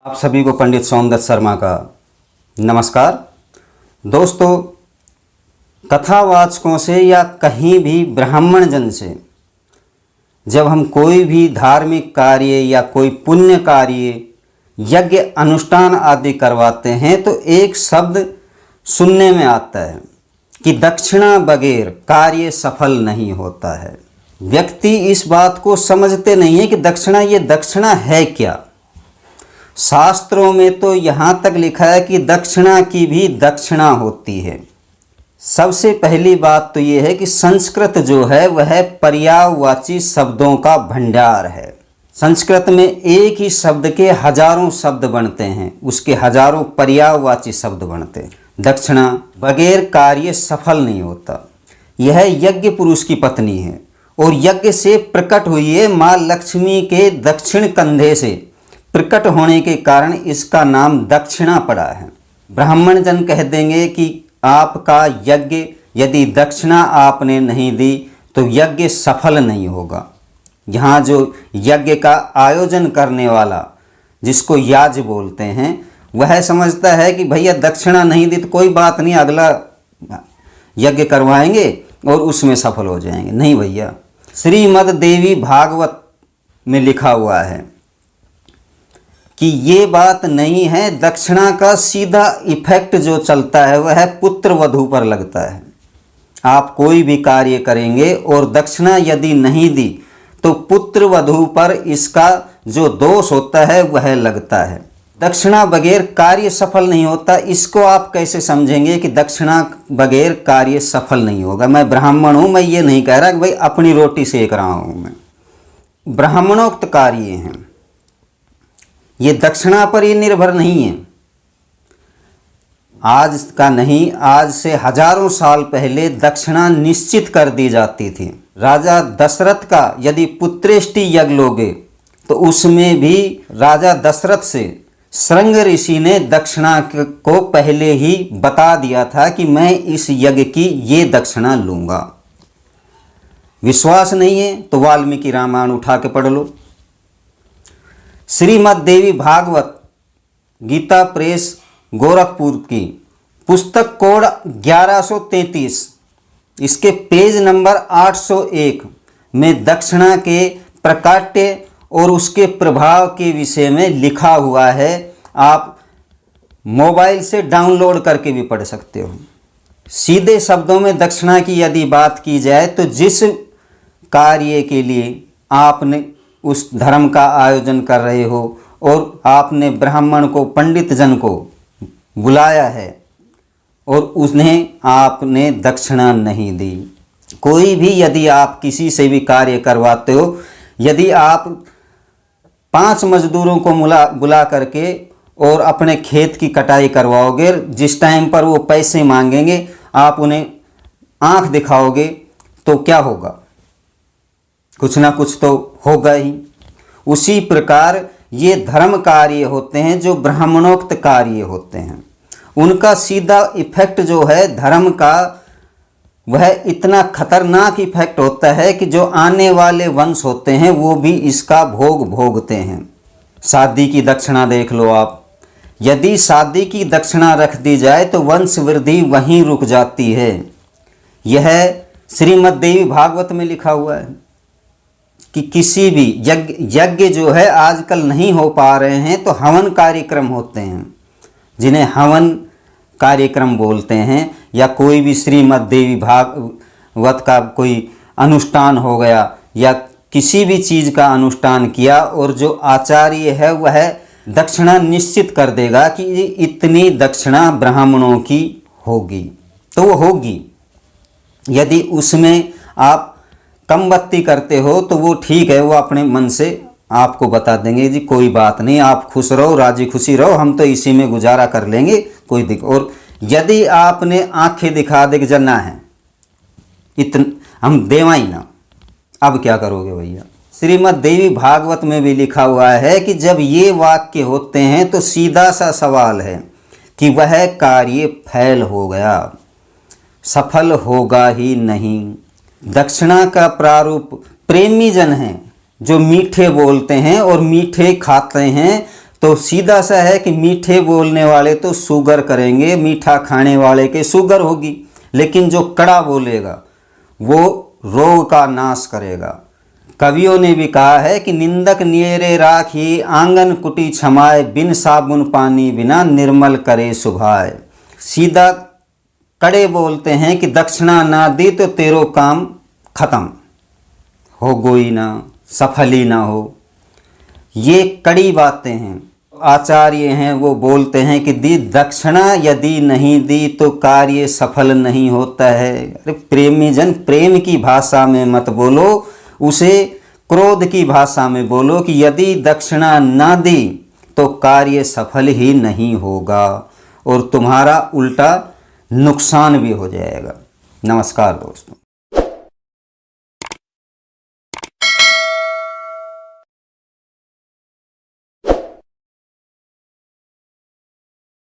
आप सभी को पंडित सोमदत्त शर्मा का नमस्कार। दोस्तों, कथावाचकों से या कहीं भी ब्राह्मण जन से जब हम कोई भी धार्मिक कार्य या कोई पुण्य कार्य, यज्ञ अनुष्ठान आदि करवाते हैं तो एक शब्द सुनने में आता है कि दक्षिणा बगैर कार्य सफल नहीं होता है। व्यक्ति इस बात को समझते नहीं है कि दक्षिणा, ये दक्षिणा है क्या। शास्त्रों में तो यहाँ तक लिखा है कि दक्षिणा की भी दक्षिणा होती है। सबसे पहली बात तो ये है कि संस्कृत जो है वह पर्यायवाची शब्दों का भंडार है। संस्कृत में एक ही शब्द के हजारों शब्द बनते हैं, उसके हजारों पर्यायवाची शब्द बनते हैं। दक्षिणा बगैर कार्य सफल नहीं होता। यह यज्ञ पुरुष की पत्नी है और यज्ञ से प्रकट हुई है। माँ लक्ष्मी के दक्षिण कंधे से प्रकट होने के कारण इसका नाम दक्षिणा पड़ा है। ब्राह्मण जन कह देंगे कि आपका यज्ञ यदि दक्षिणा आपने नहीं दी तो यज्ञ सफल नहीं होगा। यहाँ जो यज्ञ का आयोजन करने वाला, जिसको याज बोलते हैं, वह समझता है कि भैया दक्षिणा नहीं दी तो कोई बात नहीं, अगला यज्ञ करवाएंगे और उसमें सफल हो जाएंगे। नहीं भैया, श्रीमद् देवी भागवत में लिखा हुआ है कि ये बात नहीं है। दक्षिणा का सीधा इफेक्ट जो चलता है वह पुत्र वधू पर लगता है। आप कोई भी कार्य करेंगे और दक्षिणा यदि नहीं दी तो पुत्र वधू पर इसका जो दोष होता है वह लगता है। दक्षिणा बगैर कार्य सफल नहीं होता। इसको आप कैसे समझेंगे कि दक्षिणा बगैर कार्य सफल नहीं होगा। मैं ब्राह्मण हूँ, मैं ये नहीं कह रहा कि भाई अपनी रोटी सेक रहा हूँ। मैं ब्राह्मणोक्त कार्य हैं, ये दक्षिणा पर ये निर्भर नहीं है। आज का नहीं, आज से हजारों साल पहले दक्षिणा निश्चित कर दी जाती थी। राजा दशरथ का यदि पुत्रेष्टि यज्ञ लोगे तो उसमें भी राजा दशरथ से श्रृंग ऋषि ने दक्षिणा को पहले ही बता दिया था कि मैं इस यज्ञ की ये दक्षिणा लूँगा। विश्वास नहीं है तो वाल्मीकि रामायण उठा के पढ़ लो। श्रीमद् देवी भागवत गीता प्रेस गोरखपुर की पुस्तक कोड 1133, इसके पेज नंबर 801 में दक्षिणा के प्रकाट्य और उसके प्रभाव के विषय में लिखा हुआ है। आप मोबाइल से डाउनलोड करके भी पढ़ सकते हो। सीधे शब्दों में दक्षिणा की यदि बात की जाए तो जिस कार्य के लिए आपने उस धर्म का आयोजन कर रहे हो और आपने ब्राह्मण को, पंडित जन को बुलाया है और उन्हें आपने दक्षिणा नहीं दी। कोई भी यदि आप किसी से भी कार्य करवाते हो, यदि आप 5 मजदूरों को बुला करके और अपने खेत की कटाई करवाओगे, जिस टाइम पर वो पैसे मांगेंगे आप उन्हें आंख दिखाओगे तो क्या होगा? कुछ ना कुछ तो होगा ही। उसी प्रकार ये धर्म कार्य होते हैं जो ब्राह्मणोक्त कार्य होते हैं। उनका सीधा इफेक्ट जो है धर्म का, वह इतना खतरनाक इफेक्ट होता है कि जो आने वाले वंश होते हैं वो भी इसका भोग भोगते हैं। शादी की दक्षिणा देख लो आप। यदि शादी की दक्षिणा रख दी जाए तो वंश वृद्धि वहीं रुक जाती है। यह श्रीमद् देवी भागवत में लिखा हुआ है कि किसी भी यज्ञ जो है आजकल नहीं हो पा रहे हैं तो हवन कार्यक्रम होते हैं, जिन्हें हवन कार्यक्रम बोलते हैं, या कोई भी श्रीमद् देवी भागवत का कोई अनुष्ठान हो गया या किसी भी चीज़ का अनुष्ठान किया और जो आचार्य है वह दक्षिणा निश्चित कर देगा कि इतनी दक्षिणा ब्राह्मणों की होगी, तो वो होगी। यदि उसमें आप कम बत्ती करते हो तो वो ठीक है, वो अपने मन से आपको बता देंगे जी कोई बात नहीं, आप खुश रहो, राजी खुशी रहो, हम तो इसी में गुजारा कर लेंगे, कोई दिक्कत। और यदि आपने आंखें दिखा दे कि जन्ना है, इतना हम देवा ही ना, अब क्या करोगे भैया? श्रीमद् देवी भागवत में भी लिखा हुआ है कि जब ये वाक्य होते हैं तो सीधा सा सवाल है कि वह कार्य फैल हो गया, सफल होगा ही नहीं। दक्षिणा का प्रारूप प्रेमी जन हैं जो मीठे बोलते हैं और मीठे खाते हैं, तो सीधा सा है कि मीठे बोलने वाले तो शुगर करेंगे, मीठा खाने वाले के शुगर होगी, लेकिन जो कड़ा बोलेगा वो रोग का नाश करेगा। कवियों ने भी कहा है कि निंदक नियरे राखी, आंगन कुटी क्षमाए, बिन साबुन पानी बिना निर्मल करे सुभाए। सीधा कड़े बोलते हैं कि दक्षिणा ना दी तो तेरो काम खत्म हो, गोई ना, सफल ही ना हो। ये कड़ी बातें हैं। आचार्य हैं वो बोलते हैं कि दी दक्षिणा यदि नहीं दी तो कार्य सफल नहीं होता है। अरे प्रेमी जन, प्रेम की भाषा में मत बोलो, उसे क्रोध की भाषा में बोलो कि यदि दक्षिणा ना दी तो कार्य सफल ही नहीं होगा और तुम्हारा उल्टा नुकसान भी हो जाएगा। नमस्कार दोस्तों।